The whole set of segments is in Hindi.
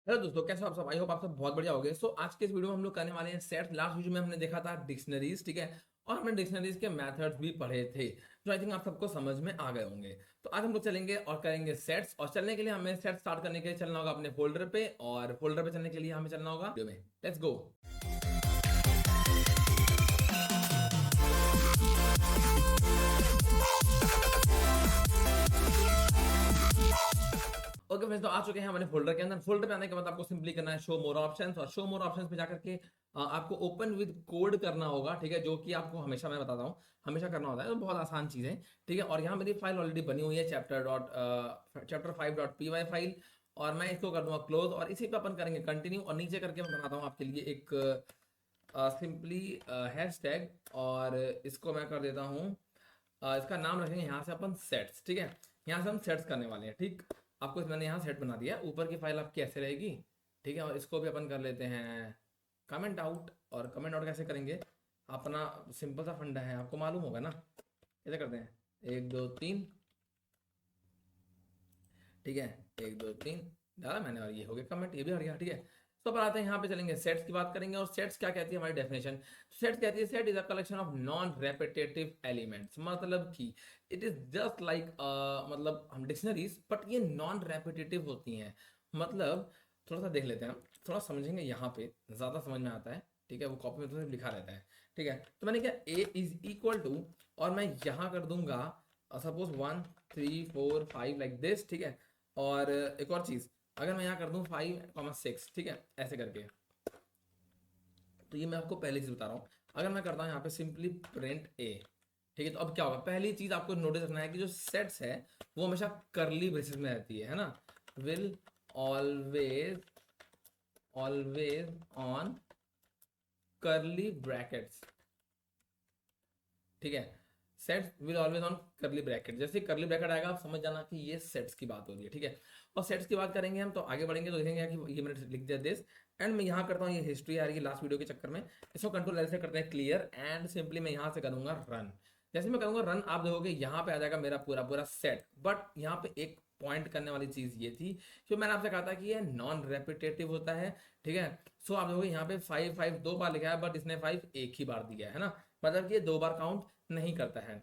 हेलो दोस्तों, कैसे हो आप सब? आई होप आप सब बहुत बढ़िया हो गए। सो आज के इस वीडियो में हम लोग करने वाले हैं सेट्स। लास्ट वीडियो में हमने देखा था डिक्शनरीज, ठीक है, और हमने डिक्शनरीज के मेथड्स भी पढ़े थे जो आई थिंक आप सबको समझ में आ गए होंगे। तो आज हम लोग चलेंगे और करेंगे सेट्स, और चलने के लिए हमें सेट स्टार्ट करने के लिए चलना होगा अपने फोल्डर पे, और फोल्डर पे चलने के लिए हमें चलना होगा वीडियो में। Let's go. ओके फ्रेंड्स, तो आ चुके हैं हमारे फोल्डर के अंदर। फोल्डर पे आने के बाद आपको सिंपली करना है शो मोर ऑप्शंस, और शो मोर ऑप्शंस पे जाकर के आपको ओपन विद कोड करना होगा, ठीक है, जो कि आपको हमेशा मैं बताता हूँ हमेशा करना होता है। तो बहुत आसान चीज़ है, ठीक है। और यहाँ मेरी फाइल ऑलरेडी बनी हुई है चैप्टर 5.py फाइल, और मैं इसको कर दूंगा क्लोज, और इसी पे अपन करेंगे कंटिन्यू। और नीचे करके मैं बनाता हूँ आपके लिए एक सिंपली हैशटैग, और इसको मैं कर देता हूँ इसका नाम रखेंगे यहाँ से अपन सेट्स, ठीक है। यहाँ से हम सेट्स करने वाले हैं, ठीक। आपको मैंने यहाँ सेट बना दिया, ऊपर की फाइल आपकी ऐसे रहेगी, ठीक है। और इसको भी अपन कर लेते हैं कमेंट आउट। और कमेंट आउट कैसे करेंगे? अपना सिंपल सा फंडा है, आपको मालूम होगा ना। कैसे करते हैं? 1 2 3, ठीक है। 1 2 3 डाला मैंने, और ये हो गया कमेंट, ये भी हट गया, ठीक है। तो अब आते हैं यहाँ पे, चलेंगे सेट्स की बात करेंगे। और सेट्स क्या कहती है हमारी डेफिनेशन? सेट्स कहती है set is a collection of non repetitive elements, मतलब कि इट इज जस्ट लाइक मतलब हम डिक्शनरीज, बट ये नॉन रेपिटेटिव होती हैं। मतलब थोड़ा सा देख लेते हैं हम, थोड़ा समझेंगे यहाँ पे, ज़्यादा समझ में आता है, ठीक है। वो कॉपी में तो सिर्फ लिखा रहता है, ठीक है। तो मैंने क्या, ए इज इक्वल टू, और मैं यहाँ कर दूंगा सपोज 1 3 4 5 लाइक दिस, ठीक है। और एक और चीज, अगर मैं यहाँ कर दूं 5 6, ठीक है, ऐसे करके, तो ये मैं आपको पहली चीज बता रहा हूँ। अगर मैं करता हूँ यहाँ पे सिंपली प्रिंट ए, ठीक है, तो अब क्या होगा? पहली चीज आपको नोटिस रखना है कि जो सेट्स है वो हमेशा करली ब्रेसेस में रहती है ना। विल ऑलवेज ऑलवेज ऑन करली ब्रैकेट्स, ठीक है। सेट्स विल ऑलवेज ऑन करली ब्रैकेट, जैसे करली ब्रैकेट आएगा आप समझ जाना कि ये सेट्स की बात हो रही है, ठीक है। और सेट्स की बात करेंगे हम, तो आगे बढ़ेंगे तो देखेंगे कि ये मैंने लिख दिया दिस, एंड मैं यहाँ करता हूँ, ये हिस्ट्री आ रही है लास्ट वीडियो के चक्कर में, इसको कंट्रोल एल से करते हैं क्लियर, एंड सिंपली मैं यहाँ से करूंगा रन। जैसे मैं करूंगा रन, आप देखोगे यहाँ पे आ जाएगा मेरा पूरा पूरा सेट। बट यहाँ पे एक पॉइंट करने वाली चीज ये थी, जो मैंने आपसे कहा था कि ये नॉन रेपिटेटिव होता है, ठीक है। सो आप देखोगे यहाँ पे 5 5 2 बार लिखा है, बट इसने 5 एक ही बार दिया है ना, मतलब कि ये 2 बार काउंट नहीं करता है।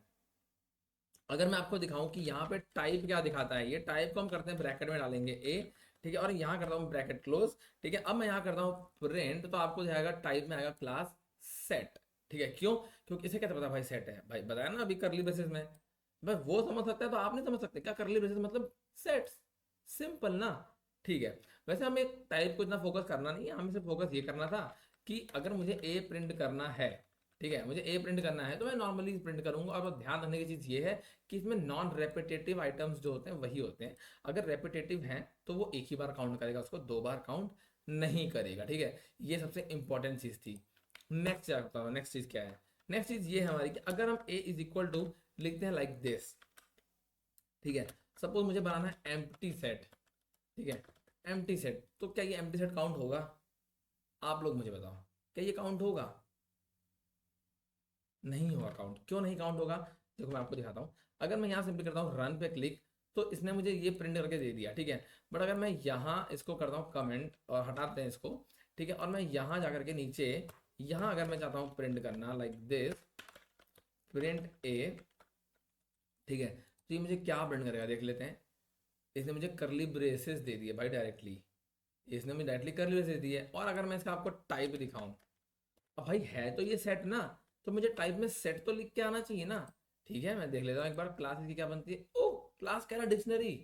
अगर मैं आपको दिखाऊं कि यहाँ पे टाइप क्या दिखाता है, ये टाइप को हम करते हैं ब्रैकेट में डालेंगे ए, ठीक है, और यहाँ करता हूँ ब्रैकेट क्लोज, ठीक है। अब मैं यहाँ करता हूँ प्रिंट, तो आपको जाएगा टाइप में आएगा क्लास सेट, ठीक है। क्यों? क्योंकि इसे कैसे पता भाई सेट है? भाई बताया ना अभी करली ब्रेसेस में। भाई वो समझ सकता है तो आप नहीं समझ सकते क्या? करली ब्रेसेस मतलब सेट्स, सिंपल ना, ठीक है। वैसे हमें टाइप को इतना फोकस करना नहीं है, हमें सिर्फ फोकस ये करना था कि अगर मुझे ए प्रिंट करना है, ठीक है, मुझे ए प्रिंट करना है, तो मैं नॉर्मली प्रिंट करूंगा। और ध्यान रखने की चीज ये है कि इसमें नॉन रेपिटेटिव आइटम्स जो होते हैं वही होते हैं। अगर रेपिटेटिव हैं तो वो एक ही बार काउंट करेगा, उसको 2 बार काउंट नहीं करेगा, ठीक है। ये सबसे इंपॉर्टेंट चीज थी। नेक्स्ट आता हूँ, नेक्स्ट चीज क्या है? नेक्स्ट चीज ये है हमारी कि अगर हम ए इज इक्वल टू लिखते हैं लाइक दिस, ठीक है। सपोज मुझे बनाना है एम्प्टी सेट, ठीक है, एम्प्टी सेट, तो क्या ये एम्प्टी सेट काउंट होगा? आप लोग मुझे बताओ, क्या ये काउंट होगा? नहीं होगा काउंट। क्यों नहीं काउंट होगा? देखो मैं आपको दिखाता हूँ। अगर मैं यहाँ सिंपली करता हूँ रन पे क्लिक, तो इसने मुझे ये प्रिंट करके दे दिया, ठीक है। बट अगर मैं यहाँ इसको करता हूँ कमेंट और हटाते हैं इसको, ठीक है, और मैं यहाँ जा करके नीचे, यहाँ अगर मैं चाहता हूँ प्रिंट करना लाइक दिस, प्रिंट ए, ठीक है, तो ये मुझे क्या प्रिंट करेगा देख लेते हैं। इसने मुझे करली ब्रेसेस दे दिए भाई डायरेक्टली, इसने मुझे डायरेक्टली करली ब्रेसेस दी है। और अगर मैं इसका आपको टाइप दिखाऊं, अब भाई है तो ये सेट ना, तो मुझे टाइप में सेट तो लिख के आना चाहिए ना। ठीक है, मैं देख लेता हूँ एक बार क्लास इसकी क्या बनती है। ओ, क्लास कह रहा है डिक्शनरी,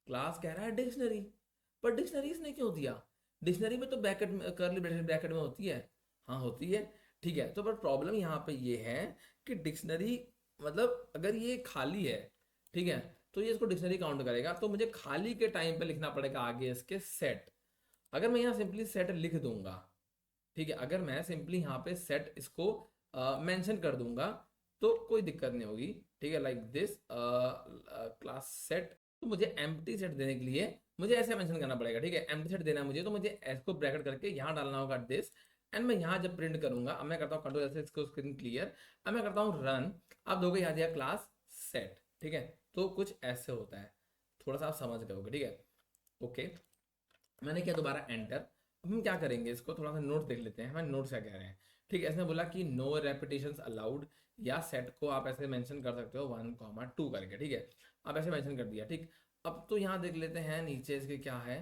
क्लास कह रहा है डिक्शनरी, पर डिक्शनरी इसने क्यों दिया? डिक्शनरी में तो ब्रैकेट में, करली ब्रैकेट में होती है। हाँ होती है, ठीक है। तो पर प्रॉब्लम यहाँ पे ये है कि डिक्शनरी, मतलब अगर ये खाली है, ठीक है, तो ये इसको डिक्शनरी काउंट करेगा, तो मुझे खाली के टाइम पे लिखना पड़ेगा आगे इसके सेट। अगर मैं यहाँ सिंपली सेट लिख दूंगा, ठीक है, अगर मैं सिंपली यहाँ पे सेट इसको मेंशन कर दूंगा, तो कोई दिक्कत नहीं होगी, ठीक है, लाइक दिस क्लास सेट। तो मुझे एम्प्टी सेट देने के लिए मुझे ऐसे मेंशन करना पड़ेगा, ठीक है। एम्प्टी सेट देना है मुझे, तो मुझे इसको ब्रैकेट करके यहाँ डालना होगा दिस, एंड मैं यहाँ जब प्रिंट करूंगा, अब मैं करता हूँ कंट्रोल ऐसे, इसको स्क्रीन क्लियर, अब मैं करता हूँ रन। अब दोगे यहाँ दिया क्लास सेट, ठीक है। तो कुछ ऐसे होता है, थोड़ा सा आप समझ गए होगे, ठीक है, ओके। मैंने किया दोबारा एंटर। अब हम क्या करेंगे, इसको थोड़ा सा नोट देख लेते हैं, हमारे नोट्स क्या कह रहे हैं। ठीक है, इसने बोला कि नो रेपिटेशंस अलाउड, या सेट को आप ऐसे मेंशन कर सकते हो 1, 2 करके। ठीक है, आप ऐसे मेंशन कर दिया। ठीक, अब तो यहाँ देख लेते हैं नीचे इसके क्या है।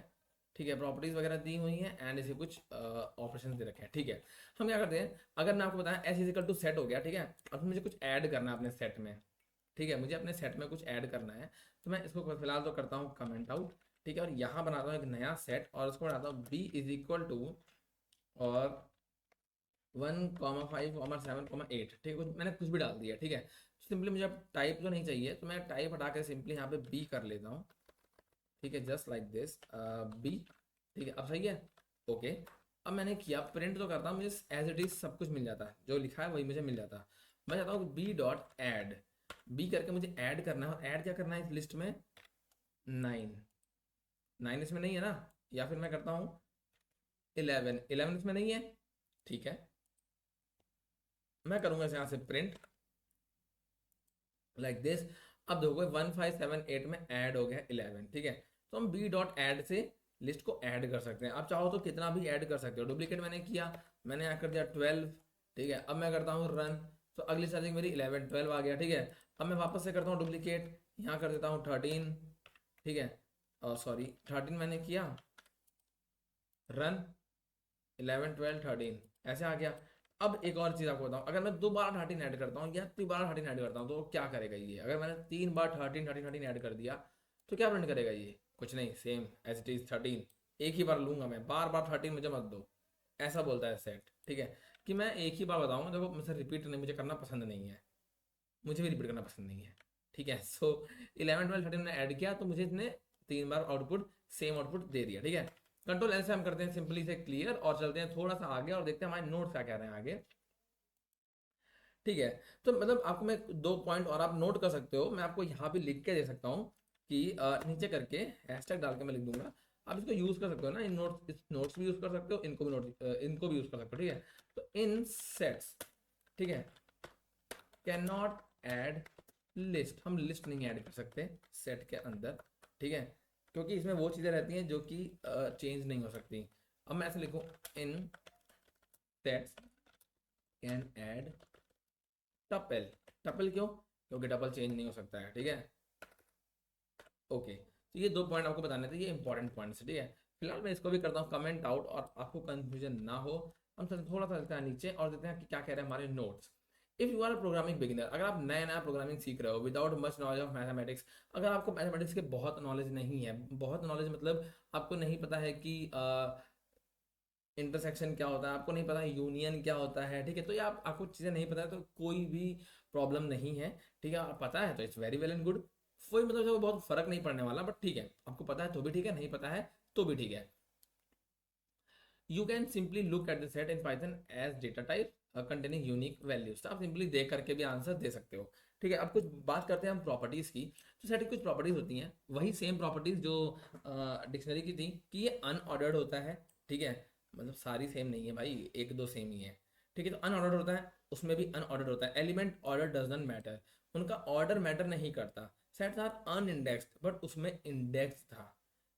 ठीक है, प्रॉपर्टीज वगैरह दी हुई हैं एंड इसे कुछ ऑपरेशन दे रखे हैं। ठीक है, हम क्या करते हैं, अगर मैं आपको बताया एस इजिकल टू सेट हो गया। ठीक है, अब मुझे कुछ ऐड करना है अपने सेट में। ठीक है, मुझे अपने सेट में कुछ ऐड करना है, तो मैं इसको फिलहाल तो करता हूँ कमेंट आउट। ठीक है, और यहाँ बनाता हूँ एक नया सेट और उसको बनाता हूँ बी इज इक्वल टू और 1, 5, 7, 8। ठीक है, कुछ मैंने कुछ भी डाल दिया। ठीक है, सिंपली मुझे अब टाइप तो नहीं चाहिए, तो मैं टाइप हटा के सिंपली यहाँ पे बी कर लेता हूँ। ठीक है, जस्ट लाइक दिस बी। ठीक है, अब सही है। ओके, अब मैंने किया प्रिंट तो करता हूँ, मुझे एज इट इज सब कुछ मिल जाता है, जो लिखा है वही मुझे मिल जाता है। मैं चाहता हूँ बी डॉट एड, बी करके मुझे ऐड करना है, और ऐड क्या करना है इस लिस्ट में, 9। इसमें नहीं है ना, या फिर मैं करता हूँ 11 इसमें नहीं है। ठीक है, मैं करूंगा इसे यहाँ से प्रिंट लाइक दिस। अब देखो 1, 5, 7, 8 में ऐड हो गया 11। ठीक है, तो हम बी डॉट ऐड से लिस्ट को ऐड कर सकते हैं। आप चाहो तो कितना भी ऐड कर सकते हो। डुप्लीकेट मैंने किया, मैंने यहाँ कर दिया 12। ठीक है, अब मैं करता हूँ रन, तो अगली सर्चिंग मेरी 11, 12 आ गया। ठीक है, अब मैं वापस से करता हूँ डुप्लीकेट, यहाँ कर देता हूँ 13। ठीक है, और सॉरी 13 मैंने किया, रन 11, 12, 13 ऐसे आ गया। अब एक और चीज़ आपको बताऊं, अगर मैं दोबारा 13 ऐड करता हूँ या दोबारा 13 ऐड करता हूँ तो क्या करेगा ये। अगर मैंने 3 बार 13 ऐड कर दिया तो क्या प्रिंट करेगा ये, कुछ नहीं, सेम एज इट इज 13। एक ही बार लूंगा मैं, बार बार 13 मुझे मत दो, ऐसा बोलता है सेट। ठीक है, कि मैं एक ही बार बताऊंगा, देखो मुझसे रिपीट नहीं मुझे करना पसंद नहीं है, मुझे भी रिपीट करना पसंद नहीं है। ठीक है, सो 11, 12, 13 ने ऐड किया तो मुझे इसने 3 बार आउटपुट, सेम आउटपुट दे दिया। ठीक है, कंट्रोल एल से हम करते हैं सिंपली से क्लियर, और चलते हैं थोड़ा सा आगे और देखते हैं हमारे नोट्स क्या कह रहे हैं आगे। ठीक है, तो मतलब आपको मैं 2 पॉइंट और आप नोट कर सकते हो, मैं आपको यहाँ भी लिख के दे सकता हूँ कि नीचे करके हैशटैग डाल के मैं लिख दूंगा। आप इसको यूज कर सकते हो ना, इन नोट्स, इस नोट्स भी यूज कर सकते हो, इनको भी नोट इनको भी यूज कर सकते हो। ठीक है, तो इन सेट्स, ठीक है, कैन नॉट ऐड लिस्ट, हम लिस्ट नहीं ऐड कर सकते सेट के अंदर। ठीक है, क्योंकि इसमें वो चीज़ें रहती हैं जो कि चेंज नहीं हो सकती। अब मैं ऐसे लिखूँ, in sets can add tuple. Tuple क्यों, क्योंकि टपल चेंज नहीं हो सकता है। ठीक है, ओके, तो ये 2 पॉइंट आपको बताने थे, ये इंपॉर्टेंट पॉइंट्स। ठीक है, फिलहाल मैं इसको भी करता हूँ कमेंट आउट, और आपको कंफ्यूजन ना हो हम थोड़ा सा चलते हैं नीचे और देखते हैं कि क्या कह रहे हैं हमारे notes. If you R programming beginner, अगर आप नया नया प्रोग्रामिंग सीख रहे हो without much knowledge of mathematics, अगर आपको मैथमेटिक्स के बहुत नॉलेज नहीं है, बहुत नॉलेज मतलब आपको नहीं पता है कि इंटरसेक्शन क्या होता है, आपको नहीं पता है यूनियन क्या होता है। ठीक है, तो ये आपको चीज़ें नहीं पता है तो कोई भी प्रॉब्लम नहीं है। ठीक है, आप पता है तो it's very well and good, कोई मतलब जो बहुत फर्क नहीं पड़ने वाला, बट ठीक है, आपको पता है तो भी ठीक है, नहीं पता है तो भी ठीक है। You can simply look at the set in Python as data type containing unique values, तो आप सिंपली देख करके भी आंसर दे सकते हो। ठीक है, अब कुछ बात करते हैं हम प्रॉपर्टीज की। तो सेट की कुछ प्रॉपर्टीज होती हैं, वही सेम प्रॉपर्टीज जो डिक्शनरी की थी, कि ये अनऑर्डर्ड होता है। ठीक है, मतलब सारी सेम नहीं है भाई, एक दो सेम ही है। ठीक है, तो अनऑर्डर्ड होता है, उसमें भी अनऑर्डर्ड होता है। Element order does not matter, उनका ऑर्डर मैटर नहीं करता। सेट्स आर अनइंडेक्स्ड, बट उसमें इंडेक्स था।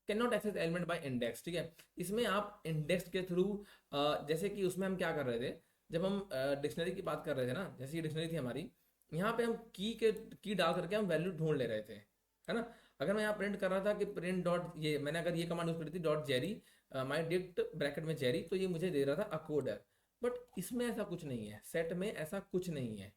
Can not access element by index. ठीक है, इसमें आप इंडेक्स के थ्रू, जैसे कि उसमें हम क्या कर रहे थे, जब हम डिक्शनरी की बात कर रहे थे ना, जैसे ये डिक्शनरी थी हमारी, यहाँ पे हम की डाल करके हम वैल्यू ढूंढ ले रहे थे, है ना। अगर मैं यहाँ प्रिंट कर रहा था कि प्रिंट डॉट, ये मैंने अगर ये कमांड यूज करी थी डॉट जेरी, माई डिक्ट ब्रैकेट में जेरी, तो ये मुझे दे रहा था अकोडर। बट इसमें ऐसा कुछ नहीं है, सेट में ऐसा कुछ नहीं है।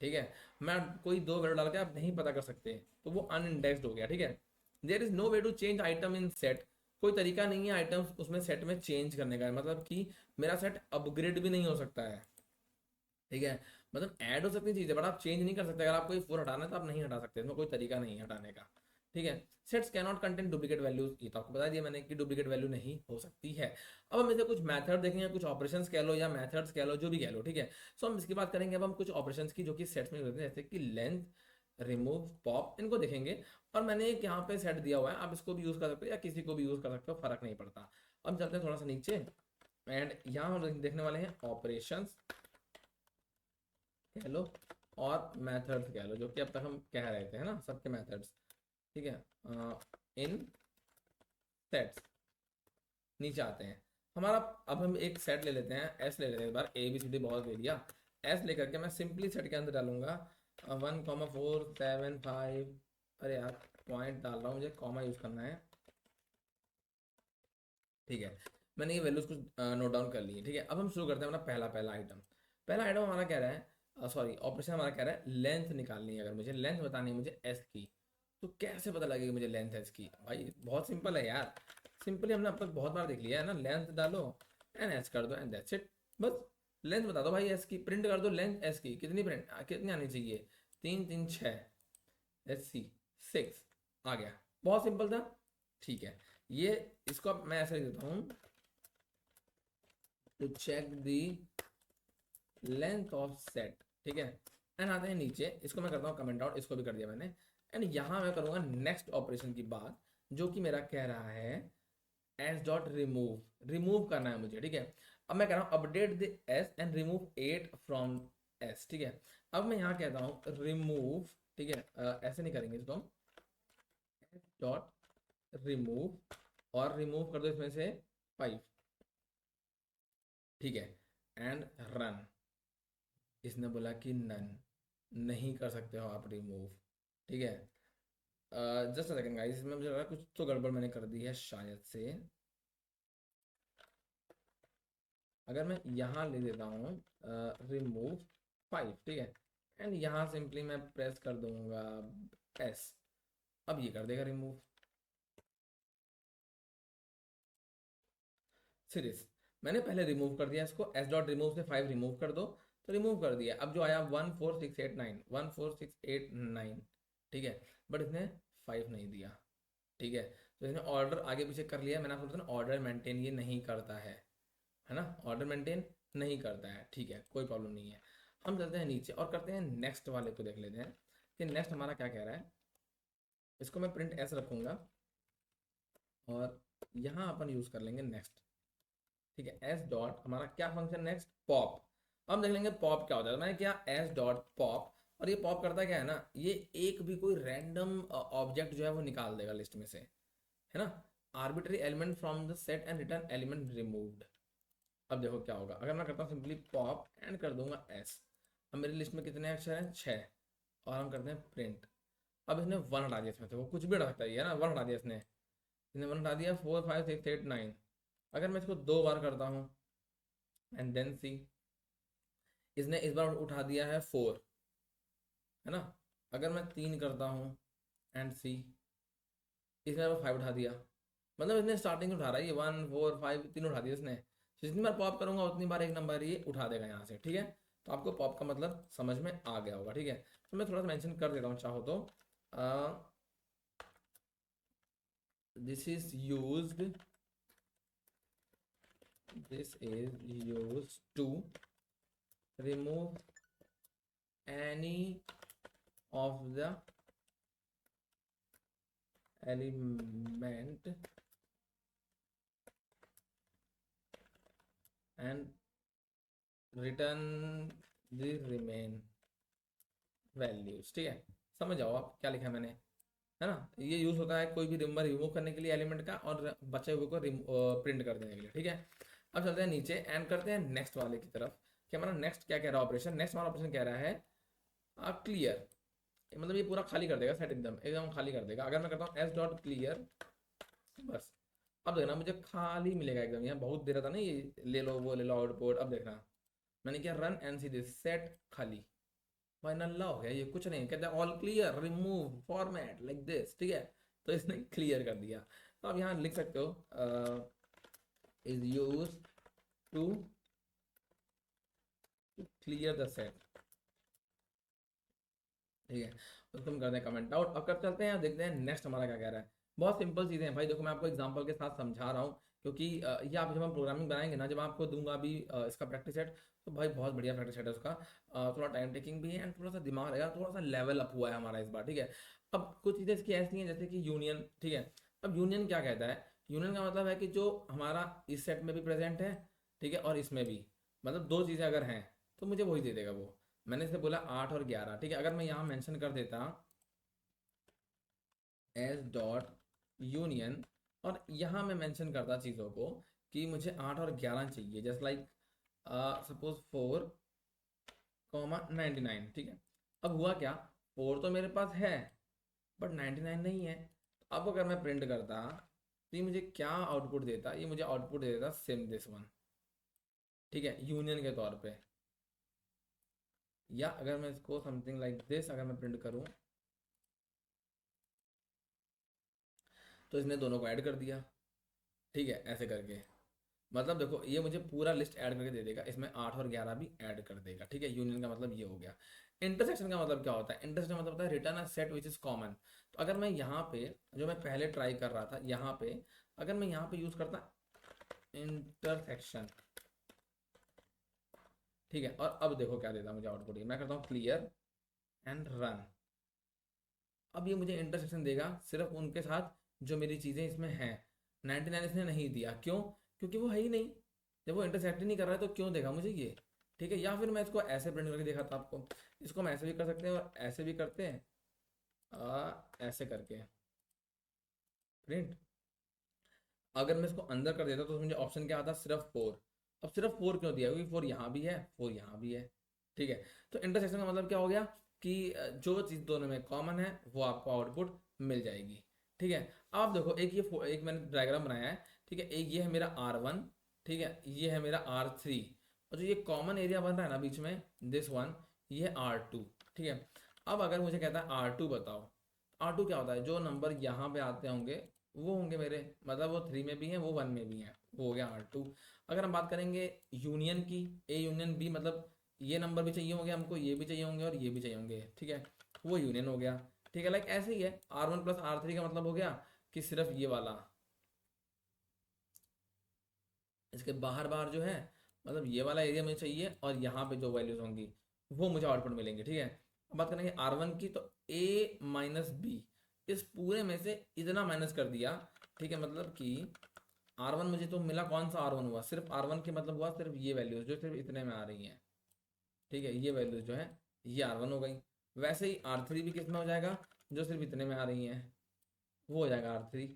ठीक है, मैं कोई दो वैल्यू डाल के आप नहीं पता कर सकते, तो वो अनइंडेक्स्ड हो गया। ठीक है, there is no way to change item in set, कोई तरीका नहीं है आइटम्स उसमें सेट में चेंज करने का, मतलब कि मेरा सेट अपग्रेड भी नहीं हो सकता है। ठीक है, मतलब ऐड हो सकती चीज़ें बट आप चेंज नहीं कर सकते। अगर आपको ये फोर हटाना है तो आप नहीं हटा सकते, इसमें कोई तरीका नहीं है हटाने का। ठीक है, sets can not contain duplicate values, ये तो आपको बता दिया मैंने कि डुप्लीकेट वैल्यू नहीं हो सकती है। अब हम इसे कुछ मेथड देखेंगे, कुछ ऑपरेशंस कह लो या मेथड्स कह लो, जो भी कह लो। ठीक है, सो हम इसकी बात करेंगे अब हम कुछ ऑपरेशंस की जो कि सेट्स में होते हैं, जैसे कि लेंथ, रिमूव, पॉप, इनको देखेंगे। और मैंने एक यहाँ पे सेट दिया हुआ है, आप इसको भी यूज कर सकते हो या किसी को भी यूज कर सकते हो, फर्क नहीं पड़ता। अब चलते हैं थोड़ा सा नीचे, एंड यहाँ हम देखने वाले हैं ऑपरेशंस कह लो और मेथड्स कह लो, जो कि अब तक हम कह रहे थे, है ना, सबके मेथड्स। ठीक है, इन सेट्स। नीचे आते हैं हमारा। अब हम एक सेट ले लेते हैं, एस ले लेते हैं, इस बार ए बी सी डी बहुत ले लिया। एस लेकर के मैं सिंपली सेट के अंदर डालूंगा 1,4,7,5। अरे यार पॉइंट डाल रहा हूँ, मुझे कॉमा यूज करना है। ठीक है, मैंने ये वैल्यूज कुछ नोट डाउन कर ली है। ठीक है, अब हम शुरू करते हैं अपना पहला पहला आइटम। पहला आइटम हमारा कह रहा है, सॉरी ऑपरेशन हमारा कह रहा है लेंथ निकालनी है। अगर मुझे लेंथ बतानी है मुझे एस की, तो कैसे पता लगेगी मुझे लेंथ एस की? भाई बहुत सिंपल है यार, सिंपली हमने अब तक बहुत बार देख लिया है ना। लेंथ डालो एंड एस कर दो एंड दैट्स इट। बस लेंथ बता दो भाई एस की, प्रिंट कर दो लेंथ एस की। कितनी प्रिंट कितनी आनी चाहिए? 3 3 6 एस सी 6 आ गया। बहुत सिंपल था। ठीक है, ये इसको अब मैं ऐसे लिख देता हूँ, to check the length of set. ठीक है, एंड आते हैं नीचे, इसको मैं करता हूँ कमेंट आउट, इसको भी कर दिया मैंने। एंड यहाँ मैं करूँगा नेक्स्ट ऑपरेशन की बात, जो कि मेरा कह रहा है एस डॉट रिमूव। रिमूव करना है मुझे। ठीक है, अब मैं कह रहा हूँ update the S and remove 8 from S. ठीक है, अब मैं यहाँ कहता हूँ रिमूव। ठीक है, ऐसे नहीं करेंगे इसको हम, डॉट रिमूव और रिमूव कर दो इसमें से 5। ठीक है, एंड रन। इसने बोला कि नन, नहीं कर सकते हो आप रिमूव। ठीक है, जस्ट सेकंड गाइस, इसमें मुझे लग रहा है कुछ तो गड़बड़ मैंने कर दी है शायद से। अगर मैं यहाँ ले देता हूँ रिमूव 5। ठीक है, एंड यहाँ सिंपली मैं प्रेस कर दूंगा एस, अब ये कर देगा रिमूव। सीरीज मैंने पहले रिमूव कर दिया इसको, एस डॉट रिमूव से 5 रिमूव कर दो, तो रिमूव कर दिया। अब जो आया 14689, 14689। ठीक है, बट इसने 5 नहीं दिया। ठीक है, तो इसने ऑर्डर आगे पीछे कर लिया। मैंने आपको बताया ऑर्डर मेंटेन ये नहीं करता है ना, ऑर्डर मेंटेन नहीं करता है। ठीक है, कोई प्रॉब्लम नहीं है। हम चलते हैं नीचे और करते हैं नेक्स्ट वाले को देख लेते हैं कि नेक्स्ट हमारा क्या कह रहा है। इसको मैं प्रिंट एस रखूंगा और यहाँ अपन यूज कर लेंगे नेक्स्ट। ठीक है, एस डॉट हमारा क्या फंक्शन नेक्स्ट, पॉप। हम देख लेंगे पॉप क्या होता है। मैंने क्या एस डॉट पॉप, और ये पॉप करता क्या है ना, ये एक भी कोई रैंडम ऑब्जेक्ट जो है वो निकाल देगा लिस्ट में से, है ना। Arbitrary element from the set and return element removed. अब देखो क्या होगा, अगर मैं करता हूँ सिंपली पॉप एंड कर दूंगा एस। अब मेरी लिस्ट में कितने अक्षर हैं? 6। और हम करते हैं प्रिंट। अब इसने 1 हटा दिया इसमें से, वो कुछ भी हटा सकता है ना, 1 हटा दिया इसने 1 हटा दिया। 4 5 6 8 9। अगर मैं इसको 2 बार करता हूँ एंड देन सी, इसने इस बार उठा दिया है 4, है ना। अगर मैं 3 करता हूँ एंड सी, इसने 5 उठा दिया। मतलब इसने स्टार्टिंग उठा रहा है ये 1 4 5 तीन उठा दिया इसने। जितनी बार पॉप करूंगा उतनी बार एक नंबर ये उठा देगा यहाँ से। ठीक है, तो आपको पॉप का मतलब समझ में आ गया होगा। ठीक है, तो मैं थोड़ा सा मेंशन कर देता हूँ चाहो तो। This is used, this is used to remove any of the element and return the remain values. ठीक है, समझ जाओ आप क्या लिखा है मैंने, है ना। ये यूज होता है कोई भी नंबर रिमूव करने के लिए एलिमेंट का, और बचे हुए को प्रिंट कर देने के लिए। ठीक है, अब चलते हैं नीचे एंड करते हैं नेक्स्ट वाले की तरफ कि हमारा नेक्स्ट क्या कह रहा है ऑपरेशन। नेक्स्ट हमारा ऑपरेशन कह रहा है क्लियर। मतलब ये पूरा खाली कर देगा सेट, एकदम एकदम खाली कर देगा। अगर मैं करता हूँ एस डॉट क्लियर, बस अब देखना मुझे खाली मिलेगा एकदम। यहाँ बहुत दे रहा था ना ये ले लो वो ले लो आउटपुट। अब देखना मैंने क्या run and see this set खाली, भाई नल्ला हो गया ये, कुछ नहीं। कहते हैं all clear remove format like this. ठीक है, तो इसने क्लियर कर दिया। तो आप यहाँ लिख सकते हो is use to clear the set. ठीक है, उसको हम करते हैं कमेंट आउट और कब चलते हैं देखते हैं नेक्स्ट हमारा क्या कह रहा है। बहुत सिंपल चीज़ें हैं भाई, देखो मैं आपको एग्जांपल के साथ समझा रहा हूँ, क्योंकि ये आप जब हम प्रोग्रामिंग बनाएंगे ना, जब आपको दूंगा अभी इसका प्रैक्टिस सेट, तो भाई बहुत बढ़िया प्रैक्टिस सेट है उसका। थोड़ा टाइम टेकिंग भी है एंड थोड़ा सा दिमाग रहेगा, थोड़ा सा लेवल अप हुआ है हमारा इस बार। ठीक है, अब कुछ चीज़ें इसकी ऐसी हैं जैसे कि यूनियन। ठीक है, अब यूनियन क्या कहता है? यूनियन का मतलब है कि जो हमारा इस सेट में भी प्रेजेंट है, ठीक है, और इसमें भी, मतलब दो चीज़ें अगर हैं तो मुझे वही दे देगा वो। मैंने इसे बोला 8 और 11। ठीक है, अगर मैं यहाँ मेंशन कर देता एस डॉट यूनियन और यहाँ मैं मेंशन करता चीज़ों को कि मुझे 8 और 11 चाहिए, जस्ट लाइक सपोज 4,99, ठीक है। अब हुआ क्या, 4 तो मेरे पास है बट 99 नहीं है। अब अगर मैं प्रिंट करता तो ये मुझे क्या आउटपुट देता, ये मुझे आउटपुट दे देता सेम दिस वन, ठीक है, यूनियन के तौर पे। या अगर मैं इसको समथिंग लाइक दिस अगर मैं प्रिंट करूं तो इसने दोनों को ऐड कर दिया, ठीक है, ऐसे करके। मतलब देखो ये मुझे पूरा लिस्ट ऐड करके दे देगा, इसमें 8 और 11 भी ऐड कर देगा, ठीक है। यूनियन का मतलब ये हो गया। इंटरसेक्शन का मतलब क्या होता है, इंटरसेक्शन का मतलब होता है return a set which is common. तो अगर मैं यहाँ पे जो मैं पहले ट्राई कर रहा था, यहाँ पे अगर मैं यहाँ पे यूज करता इंटरसेक्शन, ठीक है, और अब देखो क्या देता मुझे आउटपुट, मैं करता हूँ क्लियर एंड रन। अब ये मुझे इंटरसेक्शन देगा सिर्फ उनके साथ जो मेरी चीज़ें इसमें हैं। 99 इसने नहीं दिया, क्यों? क्योंकि वो है ही नहीं। जब वो इंटरसेक्ट ही नहीं कर रहा है तो क्यों देगा मुझे ये, ठीक है। या फिर मैं इसको ऐसे प्रिंट करके देखा था आपको, इसको हम ऐसे भी कर सकते हैं और ऐसे भी करते हैं, ऐसे करके प्रिंट। अगर मैं इसको अंदर कर देता तो मुझे ऑप्शन क्या आता, सिर्फ 4। अब सिर्फ 4 क्यों दिया, क्योंकि 4 यहाँ भी है, 4 यहाँ भी है, ठीक है। तो इंटरसेक्शन का मतलब क्या हो गया कि जो चीज़ दोनों में कॉमन है वो आपको आउटपुट मिल जाएगी, ठीक है। अब आप देखो एक एक मैंने डायग्राम बनाया है, ठीक है। एक ये है मेरा R1, ठीक है, ये है मेरा R3, और जो ये कॉमन एरिया बन रहा है ना बीच में, दिस वन, ये है R2, ठीक है। अब अगर मुझे कहता है R2 बताओ, R2 क्या होता है, जो नंबर यहाँ पे आते होंगे वो होंगे मेरे, मतलब वो 3 में भी हैं वो 1 में भी हैं, वो हो गया R2। अगर हम बात करेंगे यूनियन की, A यूनियन B, मतलब ये नंबर भी चाहिए होंगे हमको, ये भी चाहिए होंगे और ये भी चाहिए होंगे, ठीक है, वो यूनियन हो गया, ठीक है। लाइक ऐसे ही है, R1 प्लस R3 का मतलब हो गया कि सिर्फ ये वाला, इसके बाहर बाहर जो है, मतलब ये वाला एरिया मुझे चाहिए और यहाँ पे जो वैल्यूज होंगी वो मुझे आउटपुट मिलेंगे, ठीक है। अब बात करेंगे R1 की, तो A माइनस बी, इस पूरे में से इतना माइनस कर दिया, ठीक है। मतलब कि R1 मुझे तो मिला, कौन सा R1 हुआ, सिर्फ R1 के मतलब हुआ सिर्फ ये वैल्यूज जो सिर्फ इतने में आ रही हैं, ठीक है। ये वैल्यूज जो है ये R1 हो गई। वैसे ही R3 भी कितना हो जाएगा, जो सिर्फ इतने में आ रही हैं वो हो जाएगा R3,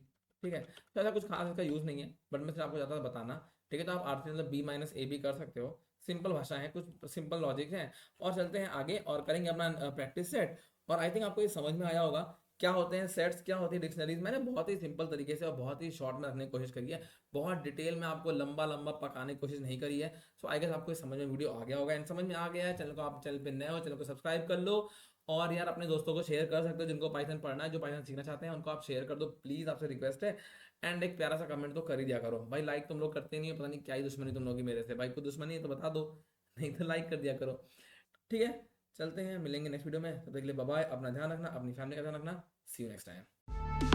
ठीक है। तो ऐसा कुछ खास इसका यूज़ नहीं है, बट मैं सिर्फ आपको ज़्यादा बताना, ठीक है। तो आप R3 मतलब B माइनस ए भी कर सकते हो, सिंपल भाषा है, कुछ सिंपल लॉजिक है। और चलते हैं आगे और करेंगे अपना प्रैक्टिस सेट। और आई थिंक आपको ये समझ में आया होगा क्या होते हैं सेट्स, क्या होती है डिक्शनरीज। मैंने बहुत ही सिंपल तरीके से और बहुत ही शॉर्ट में रखने की कोशिश करी है, बहुत डिटेल में आपको लंबा लंबा पकाने की कोशिश नहीं करी है। सो आई गेस आपको समझ में वीडियो आ गया होगा, एंड समझ में आ गया है चैनल को, आप चैनल पे नए हो चैनल को सब्सक्राइब कर लो। और यार अपने दोस्तों को शेयर कर सकते हो जिनको पाइथन पढ़ना है, जो पाइथन सीखना चाहते हैं उनको आप शेयर कर दो प्लीज़, आपसे रिक्वेस्ट है। एंड एक प्यारा सा कमेंट तो कर ही दिया करो भाई, लाइक तुम लोग करते नहीं हो, पता नहीं क्या ही दुश्मनी तुम लोग की मेरे से, भाई कोई दुश्मनी है तो बता दो, नहीं तो लाइक कर दिया करो, ठीक है। चलते हैं, मिलेंगे नेक्स्ट वीडियो में, तब तक के लिए बाय बाय, अपना ध्यान रखना, अपनी फैमिली का ध्यान रखना, सी यू नेक्स्ट टाइम।